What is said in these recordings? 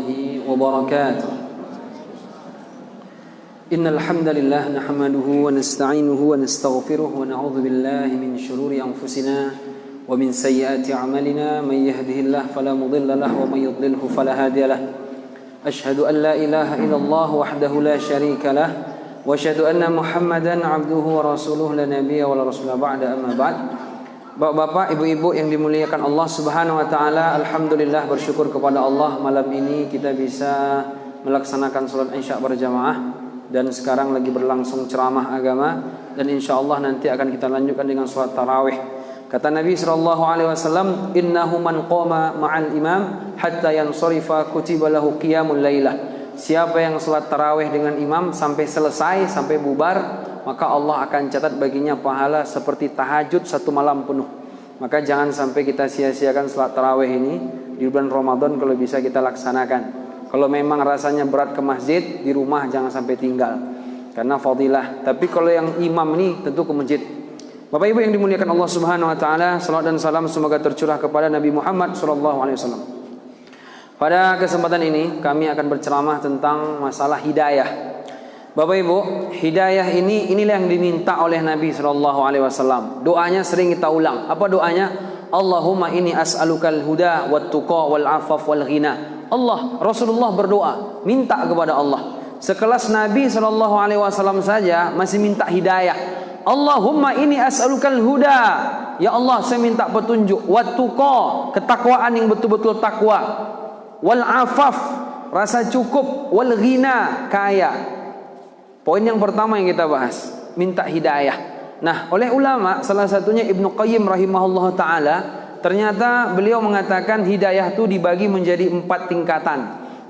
الله وبركاته إن الحمد لله نحمده ونستعينه ونستغفره ونعوذ بالله من شرور أنفسنا ومن سيئات أعمالنا من يهده الله فلا مضل له ومن يضلله فلا هادي له أشهد أن لا إله إلا الله وحده لا شريك له وأشهد أن محمدا عبده ورسوله لا نبي ولا رسول بعد أما بعد. Bapak-bapak, ibu-ibu yang dimuliakan Allah Subhanahu wa taala, alhamdulillah bersyukur kepada Allah malam ini kita bisa melaksanakan salat Isya berjamaah dan sekarang lagi berlangsung ceramah agama dan insyaallah nanti akan kita lanjutkan dengan salat tarawih. Kata Nabi sallallahu alaihi wasallam, "Innahu man qama ma'al imam hatta yansarifa kutiba lahu qiyamul lailah." Siapa yang salat tarawih dengan imam sampai selesai, sampai bubar, maka Allah akan catat baginya pahala seperti tahajud satu malam penuh. Maka jangan sampai kita sia-siakan salat tarawih ini di bulan Ramadan kalau bisa kita laksanakan. Kalau memang rasanya berat ke masjid, di rumah jangan sampai tinggal karena fadilah. Tapi kalau yang imam ini tentu ke masjid. Bapak Ibu yang dimuliakan Allah Subhanahu wa taala, salawat dan salam semoga tercurah kepada Nabi Muhammad sallallahu alaihi wasallam. Pada kesempatan ini kami akan berceramah tentang masalah hidayah. Bapak Ibu, hidayah inilah yang diminta oleh Nabi sallallahu alaihi wasallam. Doanya sering kita ulang. Apa doanya? Allahumma inni as'alukal huda wat tuqa wal afaf wal ghina. Allah, Rasulullah berdoa, minta kepada Allah. Sekelas Nabi sallallahu alaihi wasallam saja masih minta hidayah. Allahumma inni as'alukal huda. Ya Allah, saya minta petunjuk. Wat tuqa, ketakwaan yang betul-betul takwa. Wal afaf, rasa cukup. Wal ghina, kaya. Poin yang pertama yang kita bahas, minta hidayah. Nah, oleh ulama salah satunya Ibnu Qayyim rahimahullah taala, ternyata beliau mengatakan hidayah itu dibagi menjadi 4 tingkatan.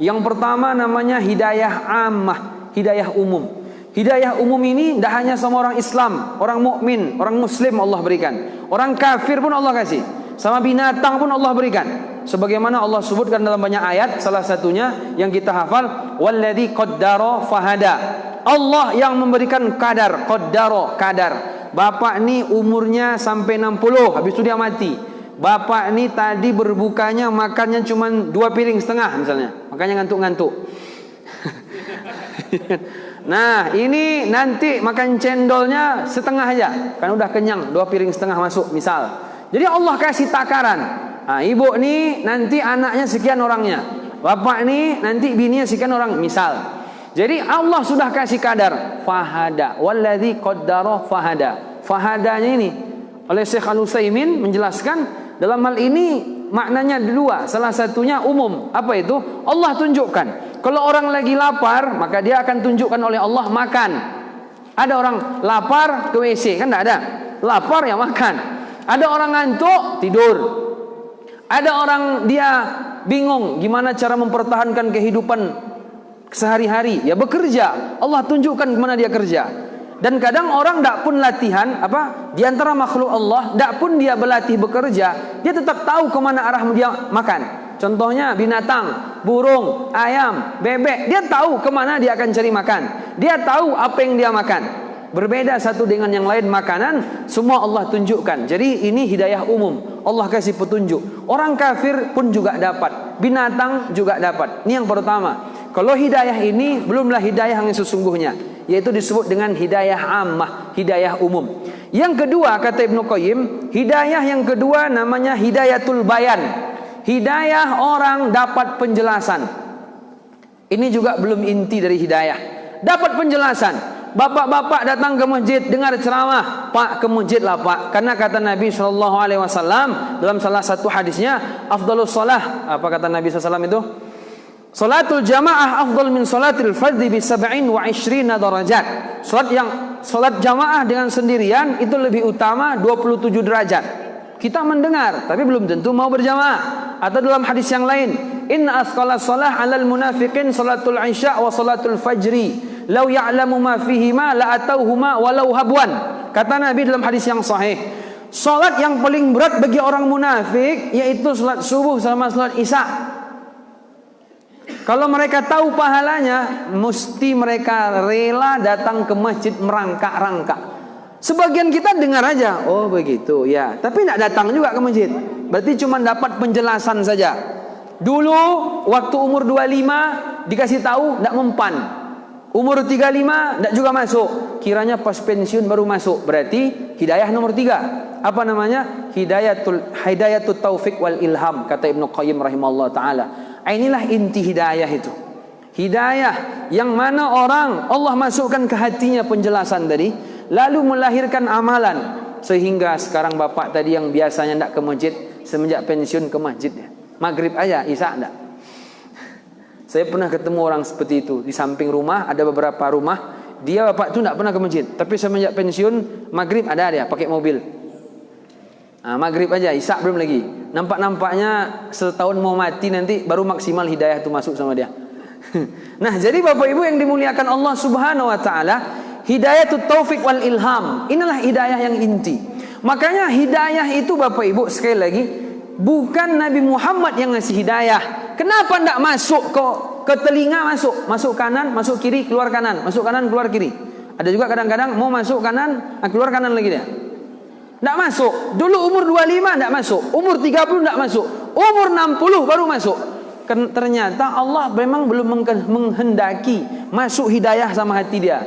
Yang pertama namanya hidayah ammah, hidayah umum. Hidayah umum ini tidak hanya sama orang Islam, orang mukmin, orang muslim Allah berikan. Orang kafir pun Allah kasih. Sama binatang pun Allah berikan. Sebagaimana Allah sebutkan dalam banyak ayat, salah satunya yang kita hafal, walladzi qaddara fahada. Allah yang memberikan kadar, qaddara, kadar. Bapak ni umurnya sampai 60, habis itu dia mati. Bapak ni tadi berbukanya makannya cuma 2 piring setengah misalnya. Makanya ngantuk-ngantuk. Nah, ini nanti makan cendolnya setengah aja, kan udah kenyang, 2 piring setengah masuk misal. Jadi Allah kasih takaran. Nah, ibu ni nanti anaknya sekian orangnya. Bapak ni nanti bininya sekian orang misal. Jadi Allah sudah kasih kadar. Fahada, walladzi qaddara fahada. Fahadanya ini oleh Syekh Al-Utsaimin menjelaskan dalam hal ini maknanya 2. Salah satunya umum. Apa itu? Allah tunjukkan. Kalau orang lagi lapar, maka dia akan tunjukkan oleh Allah makan. Ada orang lapar ke WC, kan tidak ada. Lapar ya makan. Ada orang ngantuk, tidur. Ada orang dia bingung gimana cara mempertahankan kehidupan sehari-hari, ya bekerja. Allah tunjukkan kemana dia kerja. Dan kadang orang tidak pun latihan, di antara makhluk Allah, tidak pun dia berlatih bekerja, dia tetap tahu kemana arah dia makan. Contohnya binatang, burung, ayam, bebek, dia tahu kemana dia akan cari makan. Dia tahu apa yang dia makan. Berbeda satu dengan yang lain makanan, semua Allah tunjukkan. Jadi ini hidayah umum. Allah kasih petunjuk. Orang kafir pun juga dapat, binatang juga dapat. Ini yang pertama. Kalau hidayah ini belumlah hidayah yang sesungguhnya, yaitu disebut dengan hidayah ammah, hidayah umum. Yang kedua kata Ibnu Qayyim, hidayah yang kedua namanya hidayatul bayan. Hidayah orang dapat penjelasan. Ini juga belum inti dari hidayah. Dapat penjelasan. Bapak-bapak datang ke masjid dengar ceramah, Pak ke masjid lah Pak. Karena kata Nabi sallallahu alaihi wasallam dalam salah satu hadisnya, afdhalus shalah. Apa kata Nabi sallallahu alaihi wasallam itu? Salatul jamaah afdal min salatil fardhi bi 27 darajat. Salat jamaah dengan sendirian itu lebih utama 27 derajat. Kita mendengar tapi belum tentu mau berjamaah. Atau dalam hadis yang lain, inna asqalas shalah 'alal munafiqin salatul isya wa salatul fajri. Lau ya'lamu ma fihima la atauhuma walau habwan. Kata Nabi dalam hadis yang sahih, salat yang paling berat bagi orang munafik yaitu salat subuh sama salat isya. Kalau mereka tahu pahalanya, mesti mereka rela datang ke masjid merangkak-rangkak. Sebagian kita dengar aja, oh begitu ya, tapi tidak datang juga ke masjid. Berarti cuma dapat penjelasan saja. Dulu waktu umur 25 dikasih tahu tidak mempan. Umur 35 tidak juga masuk. Kiranya pas pensiun baru masuk. Berarti hidayah nomor 3. Apa namanya? Hidayatut taufik wal ilham, kata Ibnu Qayyim rahimahullah taala. Inilah inti hidayah itu. Hidayah yang mana orang Allah masukkan ke hatinya penjelasan tadi, lalu melahirkan amalan. Sehingga sekarang bapak tadi yang biasanya tidak ke masjid, semenjak pensiun ke masjid ya. Maghrib aja, isya enggak. Saya pernah ketemu orang seperti itu. Di samping rumah ada beberapa rumah, dia bapak itu tidak pernah ke masjid, tapi semenjak pensiun maghrib ada dia pakai mobil. Maghrib aja, isya belum lagi. Nampak-nampaknya setahun mau mati nanti baru maksimal hidayah itu masuk sama dia. Nah, jadi bapak ibu yang dimuliakan Allah subhanahu wa ta'ala, hidayatut taufik wal ilham, inilah hidayah yang inti. Makanya hidayah itu bapak ibu sekali lagi, bukan Nabi Muhammad yang ngasih hidayah. Kenapa tidak masuk ke telinga, masuk kanan, masuk kiri, keluar kanan, masuk kanan, keluar kiri. Ada juga kadang-kadang mau masuk kanan, keluar kanan lagi dia. Tidak masuk. Dulu umur 25 tidak masuk, umur 30 tidak masuk, umur 60 baru masuk. Ternyata Allah memang belum menghendaki masuk hidayah sama hati dia.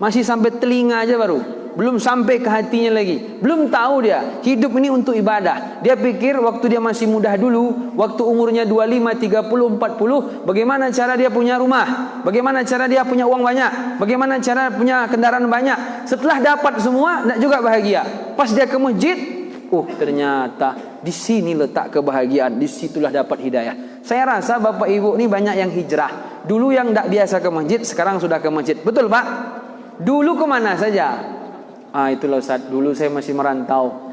Masih sampai telinga aja baru, belum sampai ke hatinya lagi. Belum tahu dia hidup ini untuk ibadah. Dia pikir waktu dia masih mudah dulu, waktu umurnya 25, 30, 40, bagaimana cara dia punya rumah, bagaimana cara dia punya uang banyak, bagaimana cara punya kendaraan banyak. Setelah dapat semua, tidak juga bahagia. Pas dia ke masjid, ternyata di sini letak kebahagiaan, di situlah dapat hidayah. Saya rasa bapak ibu ini banyak yang hijrah. Dulu yang tidak biasa ke masjid, sekarang sudah ke masjid. Betul pak? Dulu kemana saja? Itulah Ustaz, dulu saya masih merantau,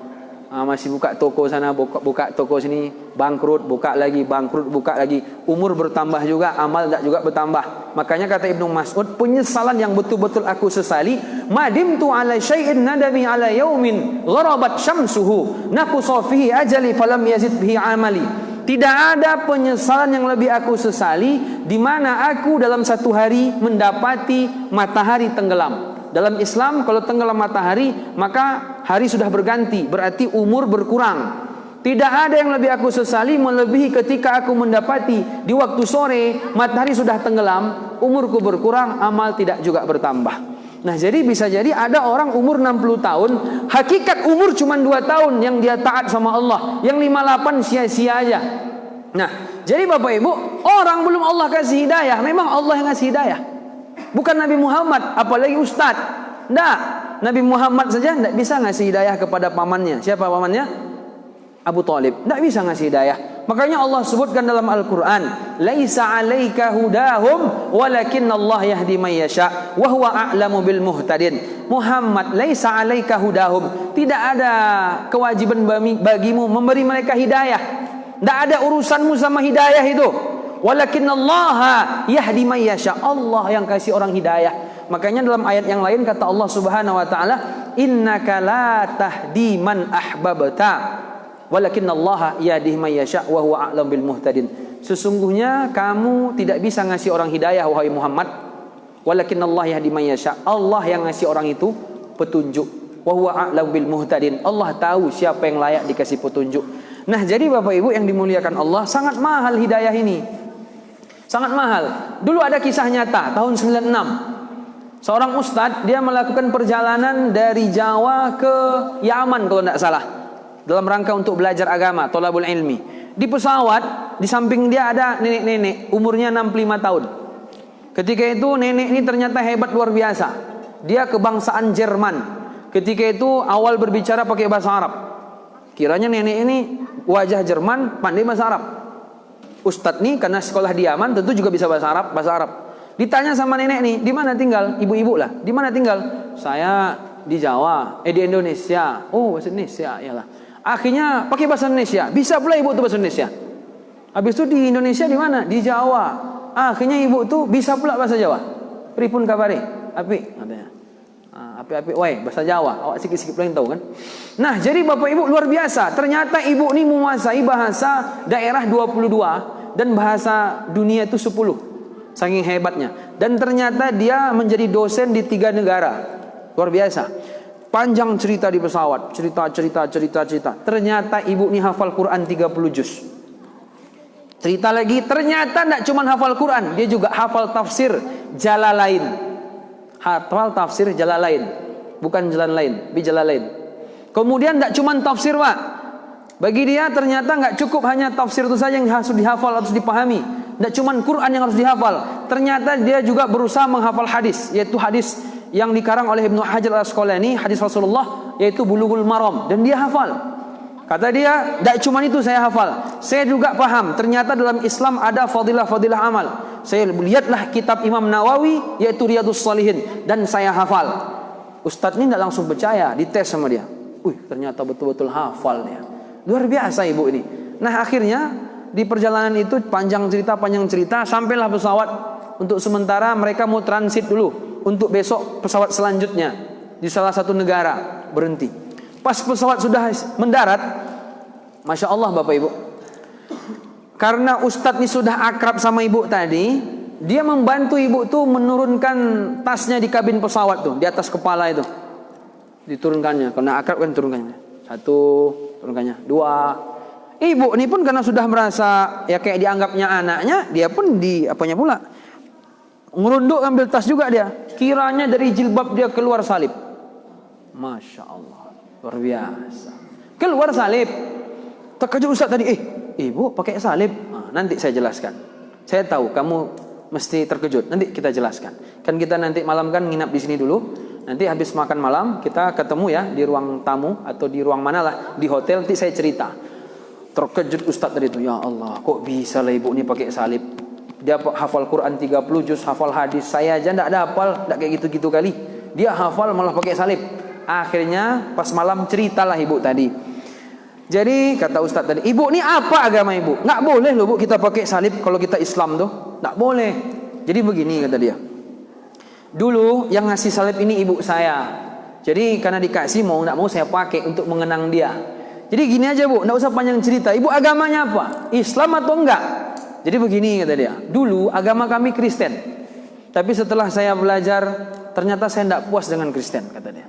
masih buka toko sana, buka toko sini, bangkrut, buka lagi, bangkrut, buka lagi. Umur bertambah juga, amal tidak juga bertambah. Makanya kata Ibnu Mas'ud, penyesalan yang betul-betul aku sesali, madimtu ala syai'in nadami ala yaumin gharabat syamsuhu naqusa fihi ajali falam yazid bihi amali. Tidak ada penyesalan yang lebih aku sesali di mana aku dalam satu hari mendapati matahari tenggelam. Dalam Islam kalau tenggelam matahari maka hari sudah berganti, berarti umur berkurang. Tidak ada yang lebih aku sesali melebihi ketika aku mendapati di waktu sore matahari sudah tenggelam, umurku berkurang, amal tidak juga bertambah. Nah, jadi bisa jadi ada orang umur 60 tahun, hakikat umur cuma 2 tahun yang dia taat sama Allah, yang 58 sia-sia aja. Nah, jadi Bapak Ibu, orang belum Allah kasih hidayah, memang Allah yang ngasih hidayah. Bukan Nabi Muhammad, apalagi Ustaz. Tidak, Nabi Muhammad saja tidak bisa ngasih hidayah kepada pamannya. Siapa pamannya? Abu Talib. Tidak bisa ngasih hidayah. Makanya Allah sebutkan dalam Al-Quran, laisa alaika hudahum walakin Allah yahdi man yasha wa huwa a'lamu bil muhtadin. Muhammad, laisa alaika hudahum, tidak ada kewajiban bagimu memberi mereka hidayah. Tidak ada urusanmu sama hidayah itu. Walakin Allah yahdi man yasha, Allah yang kasih orang hidayah. Makanya dalam ayat yang lain kata Allah Subhanahu wa taala, innaka la tahdi man ahbabta walakin Allah yahdi man yasha wa huwa a'lam bil muhtadin. Sesungguhnya kamu tidak bisa ngasih orang hidayah wahai Muhammad. Walakin Allah yahdi man yasha. Allah yang ngasih orang itu petunjuk. Wa huwa a'lam bil muhtadin. Allah tahu siapa yang layak dikasih petunjuk. Nah, jadi Bapak Ibu yang dimuliakan Allah, sangat mahal hidayah ini. Sangat mahal. Dulu ada kisah nyata tahun 96. Seorang ustadz dia melakukan perjalanan dari Jawa ke Yaman kalau tidak salah, dalam rangka untuk belajar agama, thalabul ilmi. Di pesawat, di samping dia ada nenek-nenek, umurnya 65 tahun. Ketika itu nenek ini ternyata hebat luar biasa. Dia kebangsaan Jerman. Ketika itu awal berbicara pakai bahasa Arab. Kiranya nenek ini wajah Jerman, pandai bahasa Arab. Ustadz nih karena sekolah di Yaman tentu juga bisa bahasa Arab. Ditanya sama nenek nih, di mana tinggal? Ibu-ibu lah, di mana tinggal? Saya di Jawa, di Indonesia. Oh, bahasa Indonesia, iyalah. Akhirnya pakai bahasa Indonesia. Bisa pula ibu tuh bahasa Indonesia. Habis itu di Indonesia di mana? Di Jawa. Akhirnya ibu tuh bisa pula bahasa Jawa. Pripun kabare? Api katanya. Api-api, woi, bahasa Jawa. Awak sikit-sikit paling tahu kan? Nah, jadi Bapak Ibu luar biasa. Ternyata ibu ini menguasai bahasa daerah 22 dan bahasa dunia itu 10. Saking hebatnya. Dan ternyata dia menjadi dosen di 3 negara. Luar biasa. Panjang cerita di pesawat, cerita. Ternyata ibu ini hafal Quran 30 juz. Cerita lagi, ternyata tidak cuma hafal Quran, dia juga hafal tafsir Jalalain. Hafal tafsir Jalalain, bukan jalan lain, bi Jalalain. Kemudian tidak cuma tafsir, Pak. Bagi dia ternyata nggak cukup hanya tafsir itu saja yang harus dihafal, harus dipahami. Tidak cuma Quran yang harus dihafal. Ternyata dia juga berusaha menghafal hadis, yaitu hadis yang dikarang oleh Ibnu Hajar Al-Asqalani, hadis Rasulullah, yaitu Bulughul Maram, dan dia hafal. Kata dia, tidak cuma itu saya hafal, saya juga paham ternyata dalam Islam ada fadilah-fadilah amal. Saya lihatlah kitab Imam Nawawi, yaitu Riyadhus Shalihin, dan saya hafal. Ustadz ini tidak langsung percaya, dites sama dia. Ternyata betul-betul hafal dia. Luar biasa ibu ini. Nah akhirnya di perjalanan itu panjang cerita, sampailah pesawat. Untuk sementara mereka mau transit dulu, untuk besok pesawat selanjutnya di salah satu negara berhenti. Pas pesawat sudah mendarat, Masya Allah Bapak Ibu, karena Ustadz ini sudah akrab sama ibu tadi, dia membantu ibu tuh menurunkan tasnya di kabin pesawat tuh, di atas kepala itu. Diturunkannya, karena akrab kan turunkannya. 1, turunkannya 2. Ibu ini pun karena sudah merasa ya kayak dianggapnya anaknya, dia pun di apanya pula, ngerunduk ambil tas juga dia. Kiranya dari jilbab dia keluar salib. Masya Allah, luar biasa. Keluar salib. Terkejut Ustaz tadi, ibu pakai salib. Nanti saya jelaskan. Saya tahu kamu mesti terkejut. Nanti kita jelaskan. Kan kita nanti malam kan nginap di sini dulu. Nanti habis makan malam kita ketemu ya di ruang tamu atau di ruang mana lah di hotel. Nanti saya cerita. Terkejut Ustaz tadi itu. Ya Allah, kok bisa lah ibu ini pakai salib? Dia hafal Quran 30 juz, hafal hadis. Saya aja tidak ada hafal, tidak kayak gitu-gitu kali. Dia hafal malah pakai salib. Akhirnya pas malam ceritalah ibu tadi. Jadi kata Ustaz tadi, ibu ini apa agama ibu? Nggak boleh loh bu kita pakai salib kalau kita Islam tuh. Nggak boleh. Jadi begini kata dia. Dulu yang ngasih salib ini ibu saya. Jadi karena dikasih mau nggak mau saya pakai untuk mengenang dia. Jadi gini aja bu, nggak usah panjang cerita. Ibu agamanya apa? Islam atau enggak? Jadi begini kata dia. Dulu agama kami Kristen. Tapi setelah saya belajar, ternyata saya tidak puas dengan Kristen kata dia.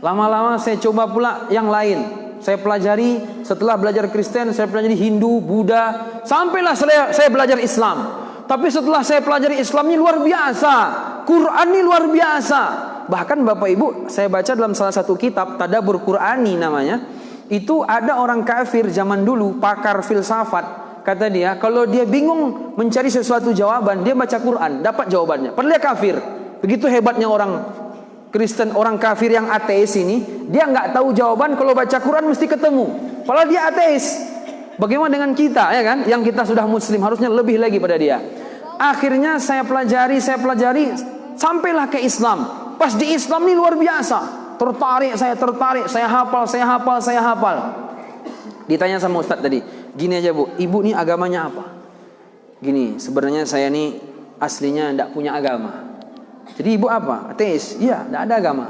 Lama-lama saya coba pula yang lain. Saya pelajari, setelah belajar Kristen, saya pelajari Hindu, Buddha, sampailah saya belajar Islam. Tapi setelah saya pelajari Islam ini luar biasa, Quran ini luar biasa. Bahkan Bapak Ibu, saya baca dalam salah satu kitab Tadabbur Qur'ani namanya, itu ada orang kafir zaman dulu, pakar filsafat. Kata dia, kalau dia bingung mencari sesuatu jawaban, dia baca Quran, dapat jawabannya. Padahal dia kafir. Begitu hebatnya orang Kristen, orang kafir yang ateis ini, dia nggak tahu jawaban, kalau baca Quran mesti ketemu. Padahal dia ateis. Bagaimana dengan kita, ya kan? Yang kita sudah muslim, harusnya lebih lagi pada dia. Akhirnya saya pelajari, sampailah ke Islam. Pas di Islam ini luar biasa. Tertarik, saya hafal. Ditanya sama Ustadz tadi, gini aja bu, ibu ini agamanya apa? Gini, sebenarnya saya ini aslinya tidak punya agama. Jadi ibu apa? Ateis? Iya, tidak ada agama.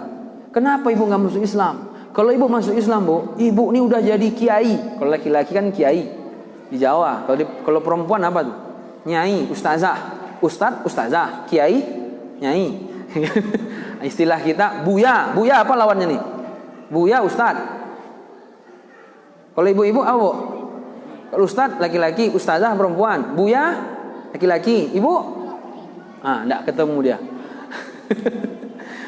Kenapa ibu nggak masuk Islam? Kalau ibu masuk Islam bu, ibu ini udah jadi kiai. Kalau laki-laki kan kiai di Jawa. Kalau perempuan apa tuh? Nyai, ustazah. Ustadz, ustazah. Kiai, nyai. Istilah kita buya. Buya apa lawannya nih? Buya, ustadz. Kalau ibu-ibu apa bu? Kalau ustadz laki-laki, ustazah perempuan. Buya laki-laki. Ibu? Tidak ketemu dia.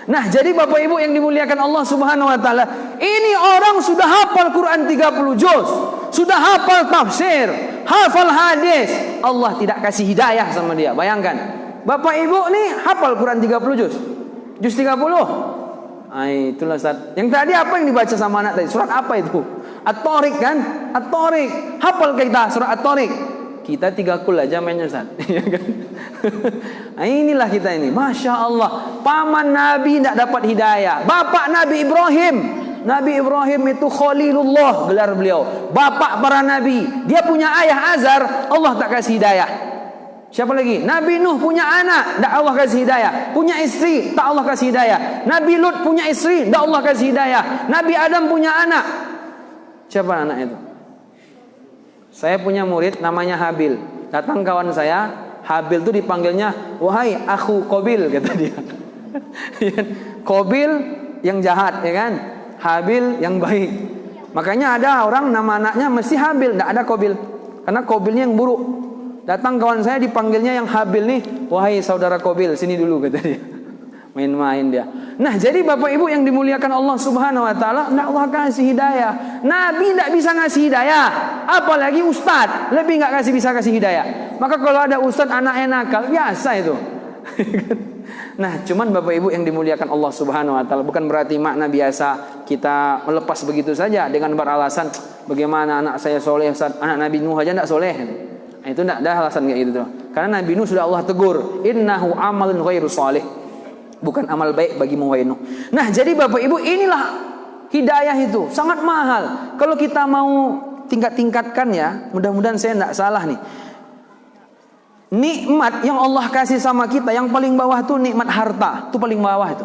Nah jadi Bapak Ibu yang dimuliakan Allah Subhanahu wa taala, ini orang sudah hafal Quran 30 juz, sudah hafal tafsir, hafal hadis, Allah tidak kasih hidayah sama dia. Bayangkan, Bapak Ibu nih hafal Quran 30 juz 30. Itulah Ustaz. Yang tadi apa yang dibaca sama anak tadi? Surat apa itu? At-Tariq kan? At-Tariq. Hafal kita surat At-Tariq. Kita 3 kul aja mainnya Ustaz. Inilah kita ini. Masya Allah. Paman Nabi tidak dapat hidayah. Bapak Nabi Ibrahim. Nabi Ibrahim itu Khalilullah gelar beliau. Bapak para Nabi. Dia punya ayah Azar. Allah tak kasih hidayah. Siapa lagi? Nabi Nuh punya anak. Tak Allah kasih hidayah. Punya istri. Tak Allah kasih hidayah. Nabi Lut punya istri. Tak Allah kasih hidayah. Nabi Adam punya anak. Siapa anak itu? Saya punya murid namanya Habil. Datang kawan saya, Habil itu dipanggilnya, wahai akhu Qabil, kata dia. Qabil yang jahat, ya kan? Habil yang baik. Makanya ada orang nama anaknya mesti Habil, tidak ada Qabil. Karena Qabilnya yang buruk. Datang kawan saya dipanggilnya yang Habil nih, wahai saudara Qabil, sini dulu kata dia. Main-main dia. Nah, jadi Bapak Ibu yang dimuliakan Allah Subhanahu wa taala, Allah kasih hidayah. Nabi tidak bisa ngasih hidayah, apalagi ustaz, lebih nggak bisa kasih hidayah. Maka kalau ada ustaz anaknya nakal, biasa itu. Nah, cuman Bapak Ibu yang dimuliakan Allah Subhanahu wa taala, bukan berarti makna biasa kita melepas begitu saja dengan beralasan bagaimana anak saya soleh, anak Nabi Nuh aja tidak soleh. Nah, itu tidak ada alasan kayak gitu tuh. Karena Nabi Nuh sudah Allah tegur, innahu amalun ghairu shalih. Bukan amal baik bagi wahai Nuh. Nah, jadi Bapak Ibu, inilah hidayah itu sangat mahal. Kalau kita mau tingkat-tingkatkan ya, mudah-mudahan saya tidak salah nih. Nikmat yang Allah kasih sama kita yang paling bawah tuh nikmat harta, itu paling bawah itu.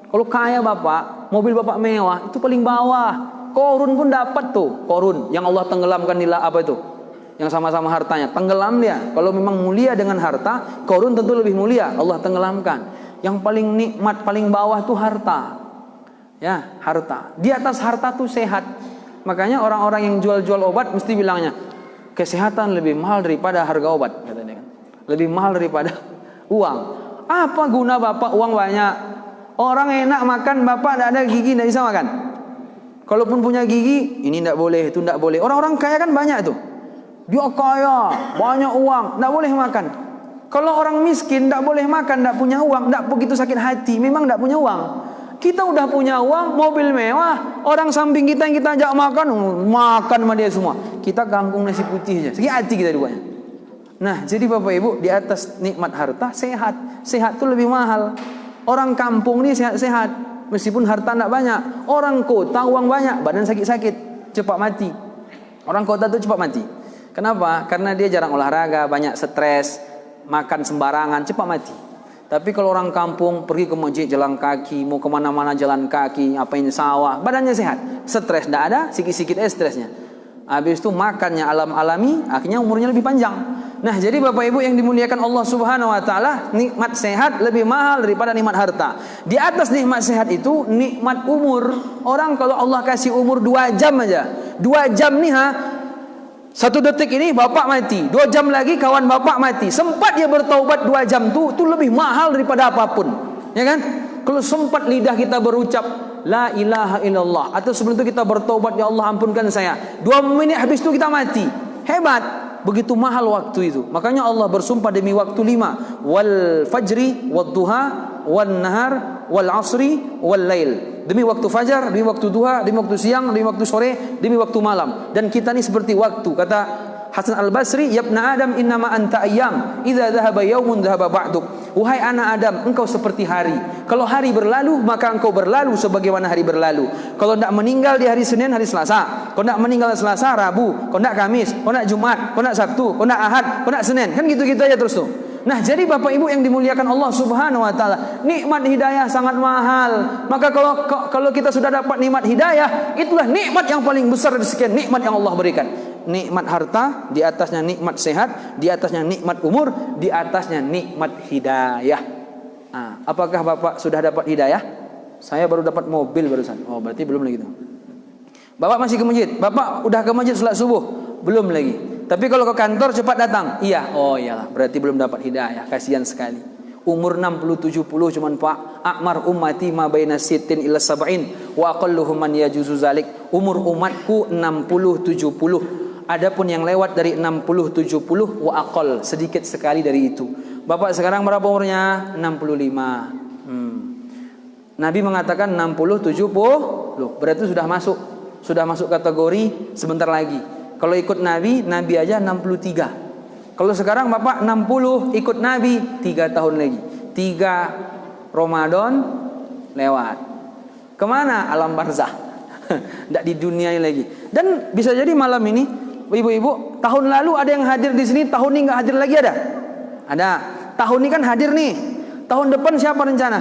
Kalau kaya Bapak, mobil Bapak mewah, itu paling bawah. Korun pun dapat tuh, korun yang Allah tenggelamkan di apa itu? Yang sama-sama hartanya, tenggelam dia. Kalau memang mulia dengan harta, korun tentu lebih mulia, Allah tenggelamkan. Yang paling nikmat, paling bawah tuh harta. Ya, harta. Di atas harta tuh sehat. Makanya orang-orang yang jual-jual obat mesti bilangnya, kesehatan lebih mahal daripada harga obat, katanya kan. Lebih mahal daripada uang. Apa guna Bapak uang banyak? Orang enak makan, Bapak tidak ada gigi, tidak bisa makan. Kalaupun punya gigi, ini tidak boleh, itu tidak boleh. Orang-orang kaya kan banyak tuh. Dia kaya, banyak uang, tidak boleh makan. Kalau orang miskin tidak boleh makan, tidak punya uang, tidak begitu sakit hati, memang tidak punya uang. Kita udah punya uang, mobil mewah, orang samping kita yang kita ajak makan, makan sama dia semua. Kita kangkung nasi putih aja, sakit hati kita duanya. Nah, jadi Bapak Ibu, di atas nikmat harta, sehat. Sehat itu lebih mahal. Orang kampung ini sehat-sehat, meskipun harta tidak banyak. Orang kota uang banyak, badan sakit-sakit, cepat mati. Orang kota itu cepat mati. Kenapa? Karena dia jarang olahraga, banyak stres, makan sembarangan, cepat mati. Tapi kalau orang kampung pergi ke masjid jalan kaki, mau kemana-mana jalan kaki, apain sawah, badannya sehat, stres tidak ada, sikit-sikit stresnya. Habis itu makannya alam-alami, akhirnya umurnya lebih panjang. Nah, jadi Bapak Ibu yang dimuliakan Allah Subhanahu wa taala, nikmat sehat lebih mahal daripada nikmat harta. Di atas nikmat sehat itu nikmat umur. Orang kalau Allah kasih umur 2 jam aja, 2 jam nih 1 detik ini Bapak mati, 2 jam lagi kawan Bapak mati. Sempat dia bertaubat 2 jam tuh lebih mahal daripada apapun. Ya kan? Kalau sempat lidah kita berucap la ilaha illallah, atau sebelum itu kita bertaubat, ya Allah ampunkan saya, 2 menit habis itu kita mati. Hebat. Begitu mahal waktu itu. Makanya Allah bersumpah demi waktu 5. Wal fajri, wad duha, wan nahar, wal asri, wal lail. Demi waktu fajar, demi waktu duha, demi waktu siang, demi waktu sore, demi waktu malam. Dan kita ini seperti waktu. Kata Hasan Al-Basri, ya ibna Adam innama anta ayyam, idza dhahaba yaumun dhahaba ba'duk. Wahai anak Adam, engkau seperti hari. Kalau hari berlalu, maka engkau berlalu sebagaimana hari berlalu. Kalau tidak meninggal di hari Senin, hari Selasa. Kalau tidak meninggal Selasa, Rabu. Kalau tidak Kamis, kalau tidak Jumat, kalau tidak Sabtu, kalau tidak Ahad, kalau tidak Senin. Kan gitu-gitu aja terus tuh. Nah, jadi Bapak Ibu yang dimuliakan Allah Subhanahu wa taala, nikmat hidayah sangat mahal. Maka kalau kita sudah dapat nikmat hidayah, itulah nikmat yang paling besar dari sekian nikmat yang Allah berikan. Nikmat harta, di atasnya nikmat sehat, di atasnya nikmat umur, di atasnya nikmat hidayah. Nah, apakah Bapak sudah dapat hidayah? Saya baru dapat mobil barusan. Oh, berarti belum lagi tuh. Bapak masih ke masjid. Bapak udah ke masjid salat subuh? Belum lagi. Tapi kalau ke kantor cepat datang. Iya. Oh iyalah, berarti belum dapat hidayah. Kasihan sekali. Umur 60-70 cuman Pak. Akmar ummati ma baina sittin ila sab'in wa aqalluhum man yajuzu zalik. Umur umatku 60-70. Adapun yang lewat dari 60-70 wa aqall, sedikit sekali dari itu. Bapak sekarang berapa umurnya? 65. Nabi mengatakan 60-70. Berarti sudah masuk kategori sebentar lagi. Kalau ikut Nabi aja 63. Kalau sekarang Bapak 60 ikut Nabi 3 tahun lagi. 3 Ramadan lewat. Kemana? Alam barzah. Tidak di dunia ini lagi. Dan bisa jadi malam ini, ibu-ibu, tahun lalu ada yang hadir di sini, tahun ini nggak hadir lagi ada? Ada. Tahun ini kan hadir nih. Tahun depan siapa rencana?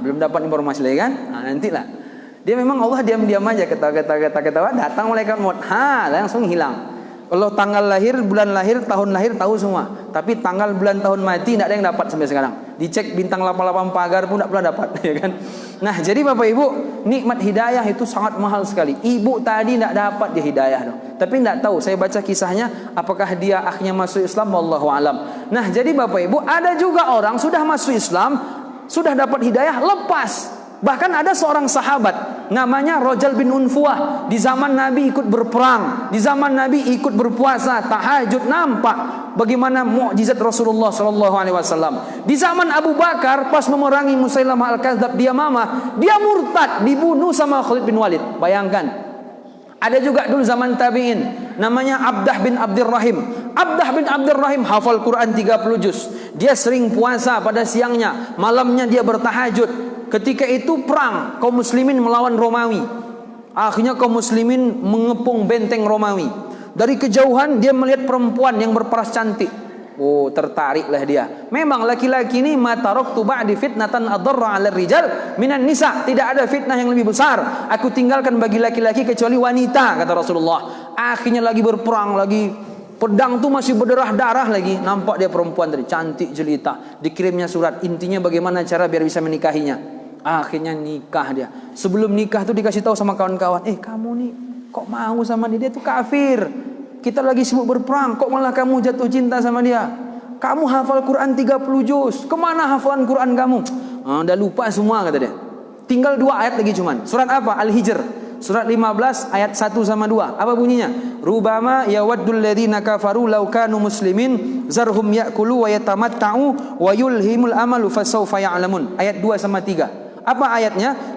Belum dapat informasi lagi kan? Nantilah. Dia memang Allah diam-diam aja ketawa datang malaikat maut, langsung hilang. Kalau tanggal lahir, bulan lahir, tahun lahir tahu semua. Tapi tanggal, bulan, tahun mati tidak ada yang dapat sampai sekarang. Dicek bintang 88 pagar pun tidak pernah dapat, ya kan? Nah, jadi Bapak Ibu, nikmat hidayah itu sangat mahal sekali. Ibu tadi tidak dapat dia hidayah dong. Tapi tidak tahu, saya baca kisahnya, apakah dia akhirnya masuk Islam, wallahu alam. Nah, jadi Bapak Ibu, ada juga orang sudah masuk Islam, sudah dapat hidayah, lepas. Bahkan ada seorang sahabat namanya Rajal bin Unfuah. Di zaman Nabi ikut berperang, di zaman Nabi ikut berpuasa, tahajud, nampak bagaimana mukjizat Rasulullah SAW. Di zaman Abu Bakar pas memerangi Musailamah al-Kadzdzab, dia murtad, dibunuh sama Khalid bin Walid. Bayangkan. Ada juga dulu zaman tabi'in, namanya Abdah bin Abdurrahim. Abdah bin Abdurrahim hafal Quran 30 juz. Dia sering puasa pada siangnya, malamnya dia bertahajud. Ketika itu perang kaum muslimin melawan Romawi. Akhirnya kaum muslimin mengepung benteng Romawi. Dari kejauhan dia melihat perempuan yang berparas cantik. Oh, tertariklah dia. Memang laki-laki ini mataroktu ba'di fitnatan adarra 'alal rijal minan nisa. Tidak ada fitnah yang lebih besar aku tinggalkan bagi laki-laki kecuali wanita, kata Rasulullah. Akhirnya lagi berperang, lagi pedang tuh masih berdarah-darah lagi. Nampak dia perempuan tadi cantik jelita. Dikirimnya surat, intinya bagaimana cara biar bisa menikahinya. Akhirnya nikah dia. Sebelum nikah tuh dikasih tahu sama kawan-kawan, kamu nih kok mau sama dia? Dia tuh kafir. Kita lagi sibuk berperang, kok malah kamu jatuh cinta sama dia? Kamu hafal Quran 30 juz. Kemana hafalan Quran kamu? Udah lupa semua, kata dia. Tinggal 2 ayat lagi cuman. Surat apa? Al-Hijr. Surat 15 ayat 1 sama 2. Apa bunyinya? Rubama yawaddul ladzina kafaru law kanu muslimin zarhum ya'kulu wa yatamatta'u wa yulhimul amalu fasawfa ya'lamun. Ayat 2 sama 3. Apa ayatnya?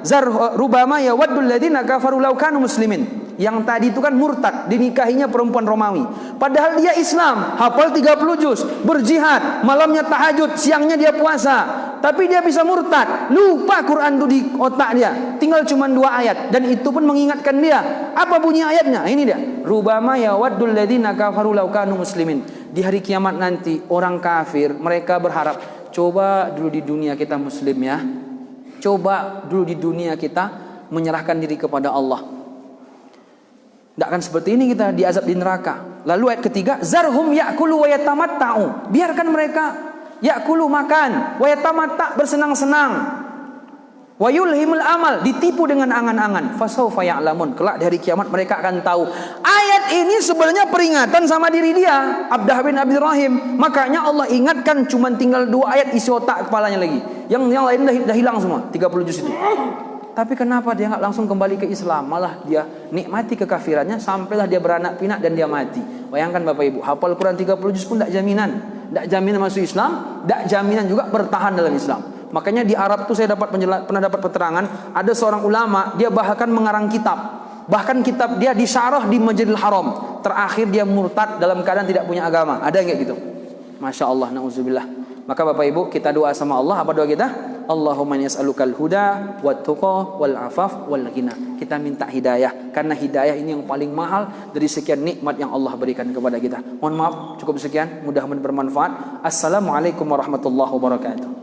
Rubama yawaddul ladzina kafaru law kanu muslimin. Yang tadi itu kan murtad, dinikahinya perempuan Romawi. Padahal dia Islam, hafal 30 juz, berjihad, malamnya tahajud, siangnya dia puasa. Tapi dia bisa murtad, lupa Quran itu di otak dia. Tinggal cuma 2 ayat, dan itu pun mengingatkan dia. Apa bunyi ayatnya? Ini dia. Rubama yawaddul ladzina kafaru law kanu muslimin. Di hari kiamat nanti orang kafir mereka berharap, coba dulu di dunia kita muslim ya. Coba dulu di dunia kita menyerahkan diri kepada Allah. Tidak akan seperti ini kita diazab di neraka. Lalu ayat ketiga, zarhum ya'kulu wa yatamatta'u. Biarkan mereka ya'kulu makan, wa yatamatta' bersenang-senang. Wa yulhimul amal, ditipu dengan angan-angan. Fasawfa ya'lamun. Kelak di hari kiamat mereka akan tahu. Ayat ini sebenarnya peringatan sama diri dia, Abdah bin Abdurrahim. Makanya Allah ingatkan cuma tinggal 2 ayat isi otak kepalanya lagi. Yang lain dah hilang semua, 30 juz itu. Tapi kenapa dia nggak langsung kembali ke Islam? Malah dia nikmati kekafirannya sampailah dia beranak pinak dan dia mati. Bayangkan Bapak Ibu, hafal Quran 30 juz pun tidak jaminan. Tidak jaminan masuk Islam, tidak jaminan juga bertahan dalam Islam. Makanya di Arab tuh saya pernah dapat keterangan, ada seorang ulama, dia bahkan mengarang kitab. Bahkan kitab dia disyarah di Masjidil Haram. Terakhir dia murtad dalam keadaan tidak punya agama. Ada nggak gitu? Masya Allah, na'udzubillah. Maka Bapak Ibu, kita doa sama Allah. Apa doa kita? Allahumma yas'alukal huda wat tuqa wal afaf wal ghina. Kita minta hidayah, karena hidayah ini yang paling mahal dari sekian nikmat yang Allah berikan kepada kita. Mohon maaf, cukup sekian, mudah-mudahan bermanfaat. Assalamualaikum warahmatullahi wabarakatuh.